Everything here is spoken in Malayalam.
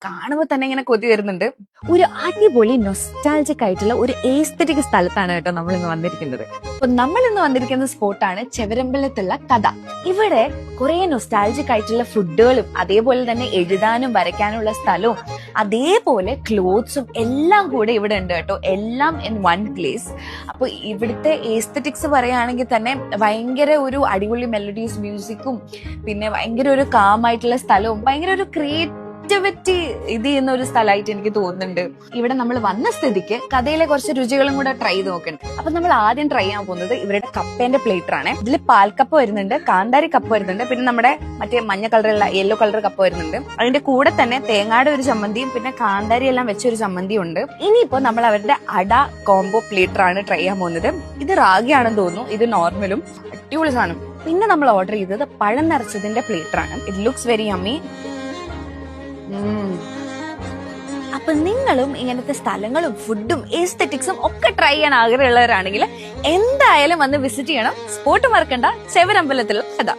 കാണുമ്പോൾ തന്നെ ഇങ്ങനെ കൊതി വരുന്നുണ്ട്. ഒരു അടിപൊളി നൊസ്റ്റാൾജിക് ആയിട്ടുള്ള ഒരു എസ്തെറ്റിക് സ്ഥലത്താണ് കേട്ടോ നമ്മൾ ഇന്ന് വന്നിരിക്കുന്നത്. അപ്പൊ നമ്മൾ ഇന്ന് വന്നിരിക്കുന്ന സ്പോട്ടാണ് ചെവരമ്പലത്തുള്ള കഥ. ഇവിടെ കുറെ നൊസ്റ്റാൾജിക് ആയിട്ടുള്ള ഫുഡുകളും അതേപോലെ തന്നെ എഴുതാനും വരയ്ക്കാനുള്ള സ്ഥലവും അതേപോലെ ക്ലോത്ത്സും എല്ലാം കൂടെ ഇവിടെ ഉണ്ട് കേട്ടോ. എല്ലാം ഇൻ വൺ പ്ലേസ്. അപ്പൊ ഇവിടുത്തെ എസ്തെറ്റിക്സ് പറയുകയാണെങ്കിൽ തന്നെ ഭയങ്കര ഒരു അടിപൊളി മെലഡീസ് മ്യൂസിക്കും പിന്നെ ഭയങ്കര ഒരു കാം ആയിട്ടുള്ള സ്ഥലവും ഭയങ്കര ഒരു ക്രിയേറ്റിവിറ്റി ഇത് ചെയ്യുന്ന ഒരു സ്ഥലമായിട്ട് എനിക്ക് തോന്നുന്നുണ്ട്. ഇവിടെ നമ്മൾ വന്ന സ്ഥിതിക്ക് കഥയിലെ കുറച്ച് രുചികളും കൂടെ ട്രൈ ചെയ്ത് നോക്കുന്നുണ്ട്. അപ്പൊ നമ്മൾ ആദ്യം ട്രൈ ചെയ്യാൻ പോകുന്നത് ഇവരുടെ കപ്പേന്റെ പ്ലേറ്റർ ആണ്. ഇതിൽ പാൽക്കപ്പ് വരുന്നുണ്ട്, കാന്താരി കപ്പ് വരുന്നുണ്ട്, പിന്നെ നമ്മുടെ മറ്റേ മഞ്ഞ കളറുള്ള യെല്ലോ കളർ കപ്പ് വരുന്നുണ്ട്. അതിന്റെ കൂടെ തന്നെ തേങ്ങാടെ ഒരു ചമ്മന്തിയും പിന്നെ കാന്താരി എല്ലാം വെച്ചൊരു ചമ്മന്തിയും ഉണ്ട്. ഇനിയിപ്പോ നമ്മൾ അവരുടെ അട കോംബോ പ്ലേറ്റർ ആണ് ട്രൈ ചെയ്യാൻ പോകുന്നത്. ഇത് റാഗിയാണെന്ന് തോന്നുന്നു, ഇത് നോർമലും അടിപൊളി സാധനം. പിന്നെ നമ്മൾ ഓർഡർ ചെയ്തത് പഴം നിറച്ചതിന്റെ പ്ലേറ്റർ ആണ്. It looks very yummy. അപ്പൊ നിങ്ങളും ഇങ്ങനത്തെ സ്ഥലങ്ങളും ഫുഡും എസ്തെറ്റിക്സും ഒക്കെ ട്രൈ ചെയ്യാൻ ആഗ്രഹമുള്ളവരാണെങ്കിൽ എന്തായാലും വന്ന് വിസിറ്റ് ചെയ്യണം. സ്പോട്ട് മറക്കണ്ട, ചെവരമ്പലത്തിലുള്ള കഥ.